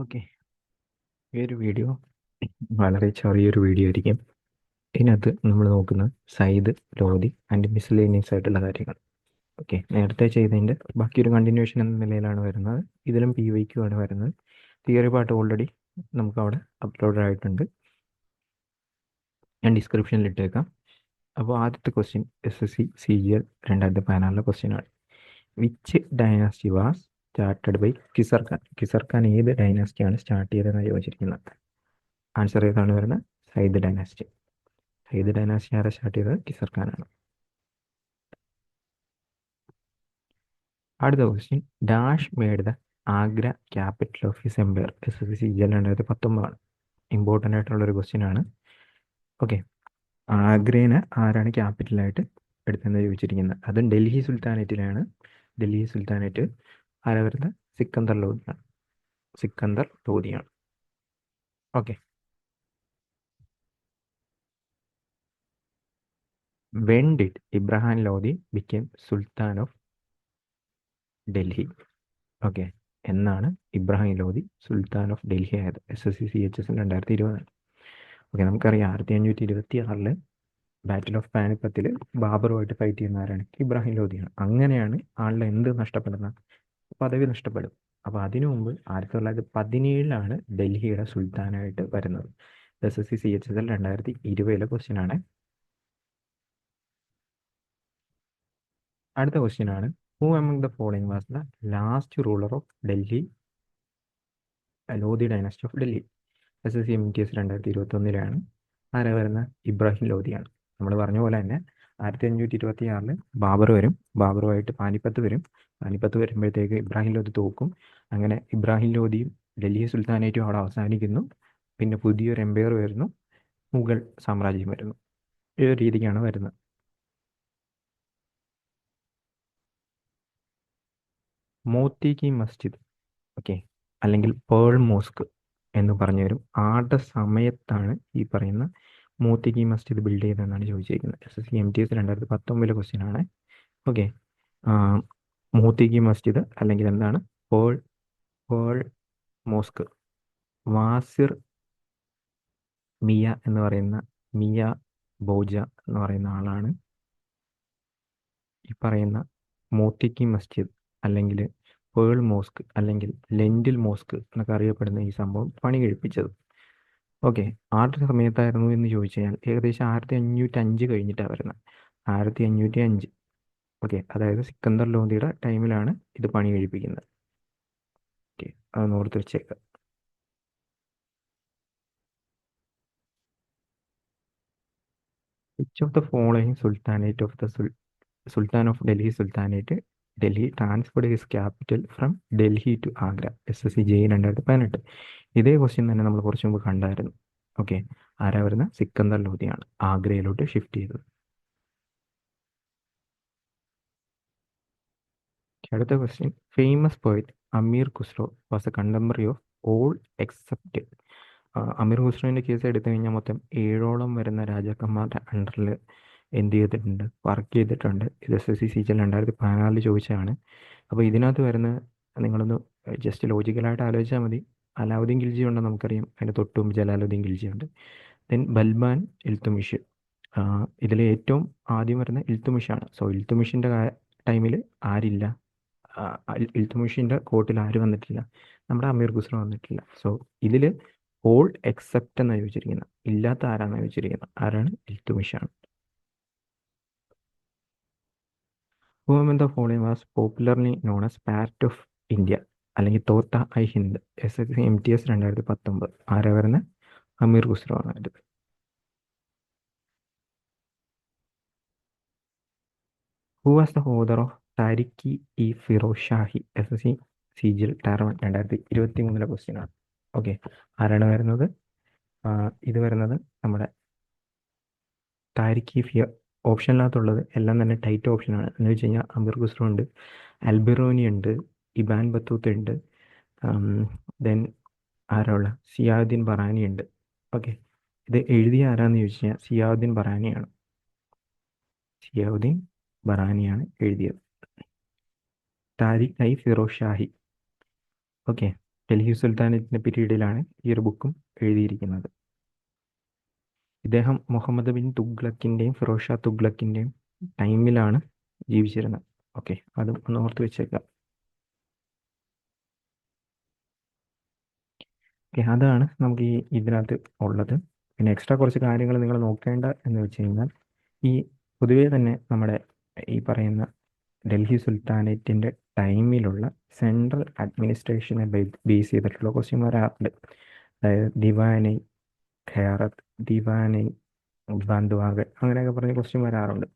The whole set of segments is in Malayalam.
ഓക്കെ, ഈ ഒരു വീഡിയോ വളരെ ചെറിയൊരു വീഡിയോ ആയിരിക്കും. ഇതിനകത്ത് നമ്മൾ നോക്കുന്നത് സയ്യിദ്, ലോധി ആൻഡ് മിസ്ലേനിയസ് ആയിട്ടുള്ള കാര്യങ്ങൾ. ഓക്കെ, നേരത്തെ ചെയ്തതിൻ്റെ ബാക്കിയൊരു കണ്ടിന്യൂഷൻ എന്ന നിലയിലാണ് വരുന്നത്. ഇതിലും PYQ ആണ് വരുന്നത്. തിയറി പാർട്ട് ഓൾറെഡി നമുക്കവിടെ അപ്ലോഡ് ആയിട്ടുണ്ട്, ഞാൻ ഡിസ്ക്രിപ്ഷനിൽ ഇട്ടേക്കാം. അപ്പോൾ ആദ്യത്തെ ക്വസ്റ്റ്യൻ SSC CGL 2014 ക്വസ്റ്റ്യനാണ്. Which dynasty was started by Khizr Khan? Khizr Khan ഏത് ഡൈനാസ്റ്റിയാണ് സ്റ്റാർട്ട് ചെയ്തതെന്ന് ചോദിച്ചിരിക്കുന്നത്. ആൻസർ ഏതാണ് വരുന്നത്? സയ്യിദ് ഡൈനാസ്റ്റി. സയ്യിദ് ഡൈനാസ്റ്റി ആരെ സ്റ്റാർട്ട് ചെയ്തത്? കിസർ ഖാനാണ്. അടുത്ത question, dash made the Agra capital of his empire? SSC CGL 2019. Important ആയിട്ടുള്ളൊരു ക്വസ്റ്റ്യൻ ആണ്. ഓക്കെ, ആഗ്രേനെ ആരാണ് ക്യാപിറ്റലായിട്ട് എടുത്തെന്ന് ചോദിച്ചിരിക്കുന്നത്. അതും ഡൽഹി സുൽത്താനേറ്റിലാണ്. ഡൽഹി സുൽത്താനേറ്റ് ആരാ വരുന്നത്? സിക്കന്ദർ ലോധിയാണ്. സിക്കന്ദർ ലോധിയാണ്. Okay, when did Ibrahim Lodi become sultan of Delhi? Okay, എന്നാണ് ഇബ്രാഹിം ലോധി സുൽത്താൻ ഓഫ് ഡൽഹി ആയത്? SSC CHS 2020. ഓക്കെ, നമുക്കറിയാം 1526 ബാറ്റിൽ ഓഫ് പാനിപ്പത്തിൽ ബാബറുമായിട്ട് ഫൈറ്റ് ചെയ്യുന്ന ആരാണ്? ഇബ്രാഹിം ലോധിയാണ്. അങ്ങനെയാണ് ആളുടെ എന്ത് നഷ്ടപ്പെടുന്നത്? പദവി നഷ്ടപ്പെടും. അപ്പോൾ അതിനു മുമ്പ് 1917 ഡൽഹിയുടെ സുൽത്താനായിട്ട് വരുന്നത്. SSC CHS 2020 ക്വസ്റ്റ്യൻ ആണ്. അടുത്ത ക്വസ്റ്റ്യൻ ആണ്, who among the following was the last ruler of Delhi, Lodhi dynasty of Delhi? SSC MTS 2021 ആരാ വരുന്നത്? ഇബ്രാഹിം ലോധിയാണ്. നമ്മൾ പറഞ്ഞ പോലെ തന്നെ 1526 ബാബർ വരും. ബാബറുമായിട്ട് പാനിപ്പത്ത് വരും. പാനിപ്പത്ത് വരുമ്പോഴത്തേക്ക് ഇബ്രാഹിം ലോധി തോക്കും. അങ്ങനെ ഇബ്രാഹിം ലോധിയും ഡൽഹി സുൽത്താനേറ്റും അവിടെ അവസാനിക്കുന്നു. പിന്നെ പുതിയൊരു എംപയർ വരുന്നു, മുഗൾ സാമ്രാജ്യം വരുന്നു. ഈ ഒരു രീതിക്കാണ് വരുന്നത്. മോത്തി കി മസ്ജിദ്, ഓക്കെ, അല്ലെങ്കിൽ പേൾ മോസ്ക് എന്ന് പറഞ്ഞു വരും. ആരുടെ സമയത്താണ് ഈ പറയുന്ന മോത്തി കി മസ്ജിദ് ബിൽഡ് ചെയ്തതെന്നാണ് ചോദിച്ചിരിക്കുന്നത്. SSC MTS 2019 ക്വസ്റ്റ്യൻ ആണ്. ഓക്കെ, മോത്തി കി മസ്ജിദ് അല്ലെങ്കിൽ എന്താണ് pearl pearl mosque? Vasir Miya എന്ന് പറയുന്ന മിയ ബോജ എന്ന് പറയുന്ന ആളാണ് ഈ പറയുന്ന മോത്തി കി മസ്ജിദ് അല്ലെങ്കിൽ പേൾ മോസ്ക് അല്ലെങ്കിൽ ലെൻഡിൽ മോസ്ക് എന്നൊക്കെ അറിയപ്പെടുന്ന ഈ സംഭവം പണി കഴിപ്പിച്ചത്. ഓക്കെ, ആരുടെ സമയത്തായിരുന്നു എന്ന് ചോദിച്ചു കഴിഞ്ഞാൽ ഏകദേശം 1505 കഴിഞ്ഞിട്ടാണ് വരുന്നത്. 1505. ഓക്കെ, അതായത് സിക്കന്ദർ ലോധിയുടെ ടൈമിലാണ് ഇത് പണി കഴിപ്പിക്കുന്നത്. ഓക്കെ, അത് ഓർത്ത് വെച്ചേക്കാം. Which of the following sultanate of the sultan of Delhi sultanate Delhi transferred his capital from Delhi to Agra? SSC JE 2018. ഇതേ ക്വസ്റ്റ്യൻ തന്നെ നമ്മൾ കുറച്ച് മുമ്പ് കണ്ടായിരുന്നു. ഓക്കെ, ആരാ വരുന്ന? സിക്കന്ദർ ലോധിയാണ് ആഗ്രയിലോട്ട് ഷിഫ്റ്റ് ചെയ്തത്. അടുത്ത question, famous poet Amir Khusro was a contemporary of all except? Amir ഖുസ്രോവിൻ്റെ കേസ് എടുത്തു കഴിഞ്ഞാൽ മൊത്തം 7ഓളം വരുന്ന രാജാക്കന്മാരുടെ അണ്ടറിൽ എന്ത് ചെയ്തിട്ടുണ്ട്? വർക്ക് ചെയ്തിട്ടുണ്ട്. ഇത് SSC CGL 2014 ചോദിച്ചതാണ്. അപ്പോൾ ഇതിനകത്ത് വരുന്ന നിങ്ങളൊന്ന് ജസ്റ്റ് ലോജിക്കലായിട്ട് ആലോചിച്ചാൽ മതി. അലാവുദ്ദീൻ ഖിൽജി ഉണ്ടെന്ന് നമുക്കറിയാം. അതിൻ്റെ തൊട്ടും ജലാലുദ്ദീൻ ഖിൽജി ഉണ്ട്. ദെൻ ബൽബാൻ ഇൽത്തുമിഷ്. ഇതിൽ ഏറ്റവും ആദ്യം വരുന്ന ഇൽത്തുമിഷാണ്. സോ ഇൽത്തുമിഷിൻ്റെ ടൈമിൽ ആരില്ല? ഇൽത്തുമിഷിൻ്റെ കോർട്ടിൽ ആര് വന്നിട്ടില്ല? നമ്മുടെ അമീർ ഖുസ്രോ വന്നിട്ടില്ല. സോ ഇതിൽ ഓൾ എക്സെപ്റ്റ് എന്നാണ് ചോദിച്ചിരിക്കുന്നത്. ഇല്ലാത്ത ആരാണെന്ന് ചോദിച്ചിരിക്കുന്നത്. ആരാണ്? ഇൽത്തുമിഷാണ്. Whom in the following was popularly known as parrot of India അല്ലെങ്കിൽ തോത്ത ഐ ഹിന്ദ്? SSC MTS 2019. ആരാ വരുന്നത്? അമീർ ഖുസ്രോ ആണ് വരുന്നത്. Who was the author of Tarikh i Firoz Shahi? SSC CGL Tier 1 2023 question ആണ്. ഓക്കെ, ആരാണ് വരുന്നത്? ഇത് വരുന്നത് നമ്മുടെ താരിഖി ഫിയ. ഓപ്ഷനിനകത്തുള്ളത് എല്ലാം തന്നെ ടൈറ്റ് ഓപ്ഷനാണ്. എന്ന് വെച്ച് കഴിഞ്ഞാൽ അമീർ ഖുസ്രോ ഉണ്ട്, അൽബിറോനി ഉണ്ട്, ഇബാൻ ബത്തൂത്ത ഉണ്ട്, ദെൻ ആരാള്ള സിയാദുദ്ദീൻ ബറാനി ഉണ്ട്. ഓക്കെ, ഇത് എഴുതിയ ആരാന്ന് ചോദിച്ചു കഴിഞ്ഞാൽ സിയാദുദ്ദീൻ ബറാനിയാണ്. സിയാദുദ്ദീൻ ബറാനിയാണ് എഴുതിയത്. താരിഖ് ഐ ഫിറോസ് ഷാഹി. ഓക്കെ, ഡൽഹി സുൽത്താനേറ്റിൻ്റെ പീരീഡിലാണ് ഈ ഒരു ബുക്കും എഴുതിയിരിക്കുന്നത്. ഇദ്ദേഹം മുഹമ്മദ് ബിൻ തുഗ്ലക്കിൻ്റെയും ഫിറോസ് ഷാ തുഗ്ലക്കിൻ്റെയും ടൈമിലാണ് ജീവിച്ചിരുന്നത്. ഓക്കെ, അതും ഒന്ന് ഓർത്ത് വെച്ചേക്കാം. ഓക്കെ, അതാണ് നമുക്ക് ഇതിനകത്ത് ഉള്ളത്. പിന്നെ എക്സ്ട്രാ കുറച്ച് കാര്യങ്ങൾ നിങ്ങൾ നോക്കേണ്ട എന്ന് വെച്ച് കഴിഞ്ഞാൽ, ഈ പൊതുവേ തന്നെ നമ്മുടെ ഈ പറയുന്ന ഡൽഹി സുൽത്താനേറ്റിൻ്റെ ടൈമിലുള്ള സെൻട്രൽ അഡ്മിനിസ്ട്രേഷനെ ബേസ് ചെയ്തിട്ടുള്ള ക്വസ്റ്റ്യൻ വരാറുണ്ട്. അതായത് ദിവാനെ ഖയാറത്ത്, ദിവാനെ ബന്ധ്വാകൾ, അങ്ങനെയൊക്കെ പറഞ്ഞ് ക്വസ്റ്റ്യൻ വരാറുണ്ട്.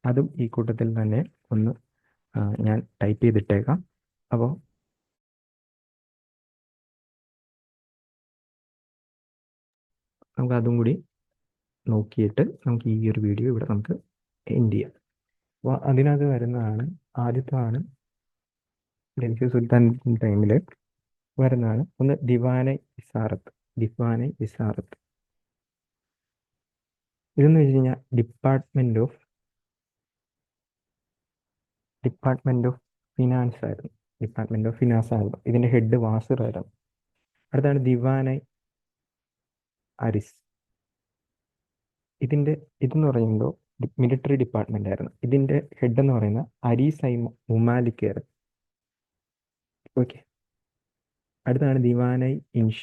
അതും ഈ കൂട്ടത്തിൽ തന്നെ ഒന്ന് ഞാൻ ടൈപ്പ് ചെയ്തിട്ടേക്കാം. അപ്പോൾ നമുക്ക് അതും കൂടി നോക്കിയിട്ട് നമുക്ക് ഈ ഒരു വീഡിയോ ഇവിടെ നമുക്ക് എൻഡ് ചെയ്യാം. അപ്പോൾ അതിനകത്ത് വരുന്നതാണ് ആദ്യത്താണ് ഡൽഹി സുൽത്താൻ ടൈമിൽ വരുന്നതാണ് ഒന്ന് ദിവാനെ ഇസാറത്ത്. ദിവാനെ ഇസാറത്ത് ഇതെന്ന് വെച്ച് കഴിഞ്ഞാൽ ഡിപ്പാർട്ട്മെന്റ് ഓഫ് ഫിനാൻസ് ആയിരുന്നു. ഡിപ്പാർട്ട്മെന്റ് ഓഫ് ഫിനാൻസ് ആയിരുന്നു. ഇതിന്റെ ഹെഡ് വാസിർ ആയിരുന്നു. അടുത്താണ് ദിവാനെ അരിസ്. ഇതെന്ന് പറയുമ്പോൾ മിലിറ്ററി ഡിപ്പാർട്ട്മെന്റ് ആയിരുന്നു. ഇതിന്റെ ഹെഡ് എന്ന് പറയുന്നത് അരീസ് ഐ മുമാലിക് ആയിരുന്നു. ഓക്കെ, അടുത്താണ് ദിവാനൈ ഇൻഷ.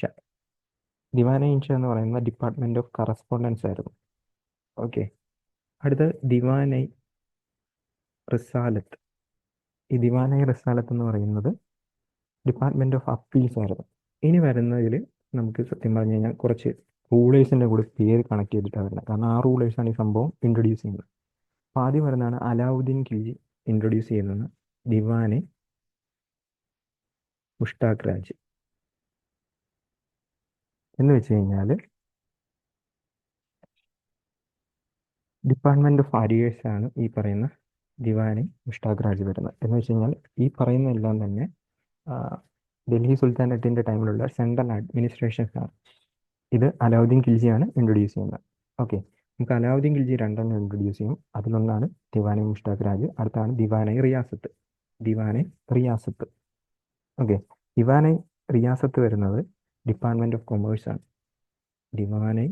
ദിവാനൈ ഇൻഷ എന്ന് പറയുന്നത് ഡിപ്പാർട്ട്മെന്റ് ഓഫ് കറസ്പോണ്ടൻസ് ആയിരുന്നു. ഓക്കെ, അടുത്ത ദിവാനൈ റിസാലത്ത്. ഈ ദിവാനൈ റിസാലത്ത് എന്ന് പറയുന്നത് ഡിപ്പാർട്ട്മെന്റ് ഓഫ് അപ്പീൽസ് ആയിരുന്നു. ഇനി വരുന്നതിൽ നമുക്ക് സത്യം പറഞ്ഞു കഴിഞ്ഞാൽ കുറച്ച് റൂളേഴ്സിൻ്റെ കൂടെ പേര് കണക്ട് ചെയ്തിട്ടാണ് വരുന്നത്. കാരണം ആ റൂളേഴ്സാണ് ഈ സംഭവം ഇൻട്രൊഡ്യൂസ് ചെയ്യുന്നത്. അപ്പോൾ ആദ്യം വരുന്നതാണ് അലാവുദ്ദീൻ ഖിൽജി ഇൻട്രൊഡ്യൂസ് ചെയ്യുന്നത് ദിവാനെ മുഷ്താഖ് രാജ്. എന്ന് വെച്ച് കഴിഞ്ഞാൽ ഡിപ്പാർട്ട്മെന്റ് ഓഫ് അരിയേഴ്സ് ആണ് ഈ പറയുന്ന ദിവാനെ മുഷ്താഖ് രാജ് വരുന്നത്. എന്ന് വെച്ച് കഴിഞ്ഞാൽ ഈ പറയുന്ന എല്ലാം തന്നെ ഡൽഹി സുൽത്താനറ്റിൻ്റെ ടൈമിലുള്ള സെൻട്രൽ അഡ്മിനിസ്ട്രേഷൻസ് ആണ്. ഇത് അലാവുദ്ദീൻ ഖിൽജിയാണ് ഇൻട്രൊഡ്യൂസ് ചെയ്യുന്നത്. ഓക്കെ, നമുക്ക് അലാവുദ്ദീൻ ഖിൽജി രണ്ടെണ്ണം ഇൻട്രൊഡ്യൂസ് ചെയ്യും. അതിലൊന്നാണ് ദിവാനെ മുഷ്താഖ് രാജ്, അടുത്താണ് ദിവാനെ റിയാസത്ത്. ദിവാനെ റിയാസത്ത്. ഓക്കെ, ദിവാനെ റിയാസത്ത് വരുന്നത് ഡിപ്പാർട്ട്മെന്റ് ഓഫ് കൊമേഴ്സ് ആണ്. ദിവാനെ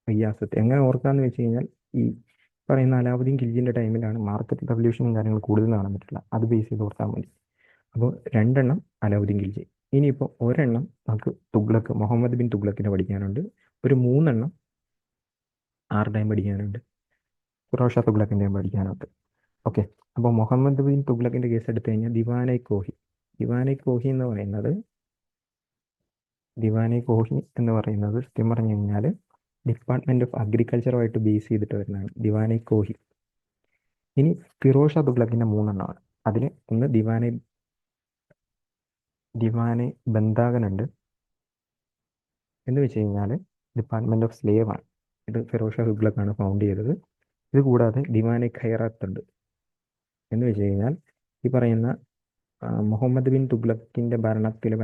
റിയാസത്ത് എങ്ങനെ ഓർക്കാന്ന് വെച്ച് കഴിഞ്ഞാൽ, ഈ പറയുന്ന അലാവുദ്ദീൻ ഖിൽജിന്റെ ടൈമിലാണ് മാർക്കറ്റ് റവല്യൂഷനും കാര്യങ്ങൾ കൂടുതൽ കാണാൻ പറ്റില്ല. അത് ബേസ് ചെയ്ത് ഓർക്കാൻ മതി. അപ്പോൾ രണ്ടെണ്ണം അലാവുദ്ദീൻ ഖിൽജി. ഇനിയിപ്പോൾ ഒരെണ്ണം നമുക്ക് തുഗ്ലക്ക്, മുഹമ്മദ് ബിൻ തുഗ്ലക്കിനെ പഠിക്കാനുണ്ട്. ഒരു 3 ആരുടെയും പഠിക്കാനുണ്ട്, ഫിറോസ് ഷാ തുഗ്ലക്കിൻ്റെയും പഠിക്കാനുണ്ട്. ഓക്കെ, അപ്പോൾ മുഹമ്മദ് ബിൻ തുഗ്ലക്കിൻ്റെ കേസ് എടുത്തു കഴിഞ്ഞാൽ ദിവാനെ കോഹി. ദിവാനെ കോഹി എന്ന് പറയുന്നത് സത്യം പറഞ്ഞു കഴിഞ്ഞാൽ ഡിപ്പാർട്ട്മെന്റ് ഓഫ് അഗ്രികൾച്ചറുമായിട്ട് ബേസ് ചെയ്തിട്ട് വരുന്നതാണ് ദിവാനെ കോഹി. ഇനി ഫിറോസ് ഷാ തുഗ്ലക്കിൻ്റെ 3 അതിൽ ഒന്ന് ദിവാനെ ബന്ധാഗൻ ഉണ്ട്. എന്ന് വെച്ച് കഴിഞ്ഞാൽ ഡിപ്പാർട്ട്മെന്റ് ഓഫ് സ്ലേവ് ആണ്. ഇത് ഫിറോസ് ഷാ തുഗ്ലക്കാണ് ഫൗണ്ട് ചെയ്തത്. ഇത് കൂടാതെ ദിവാനെ ഖൈറാത്ത് ഉണ്ട്. എന്ന് വെച്ച് കഴിഞ്ഞാൽ ഈ പറയുന്ന മുഹമ്മദ് ബിൻ തുഗ്ലക്കിൻ്റെ ഭരണത്തിൽ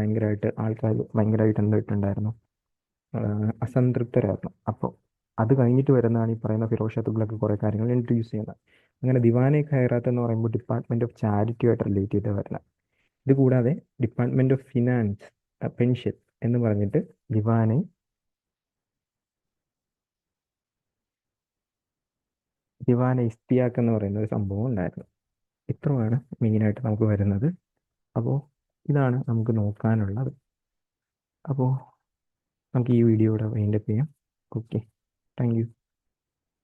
ആൾക്കാർ ഭയങ്കരമായിട്ട് എന്തായിട്ടുണ്ടായിരുന്നു, അസംതൃപ്തരായിരുന്നു. അപ്പോൾ അത് കഴിഞ്ഞിട്ട് വരുന്നതാണ് ഈ പറയുന്ന ഫിറോസ് ഷാ തുഗ്ലക്ക് കുറേ കാര്യങ്ങൾ ഇൻട്രൊഡ്യൂസ് ചെയ്യുന്നത്. അങ്ങനെ ദിവാനെ ഖൈറാത്ത് എന്ന് പറയുമ്പോൾ ഡിപ്പാർട്ട്മെന്റ് ഓഫ് ചാരിറ്റിയുമായിട്ട് റിലേറ്റ് ചെയ്ത് വരുന്നത്. ഇത് കൂടാതെ ഡിപ്പാർട്ട്മെന്റ് ഓഫ് ഫിനാൻസ്, പെൻഷൻ എന്ന് പറഞ്ഞിട്ട് ദിവാനെ ഇസ്തിയാക്ക് എന്ന് പറയുന്ന ഒരു സംഭവം ഉണ്ടായിരുന്നു. ഇത്രയാണ് മെയിനായിട്ട് നമുക്ക് വരുന്നത്. അപ്പോൾ ഇതാണ് നമുക്ക് നോക്കാനുള്ളത്. അപ്പോൾ നമുക്ക് ഈ വീഡിയോ ഇവിടെ വൈൻഡപ്പ് ചെയ്യാം. Okay, thank you.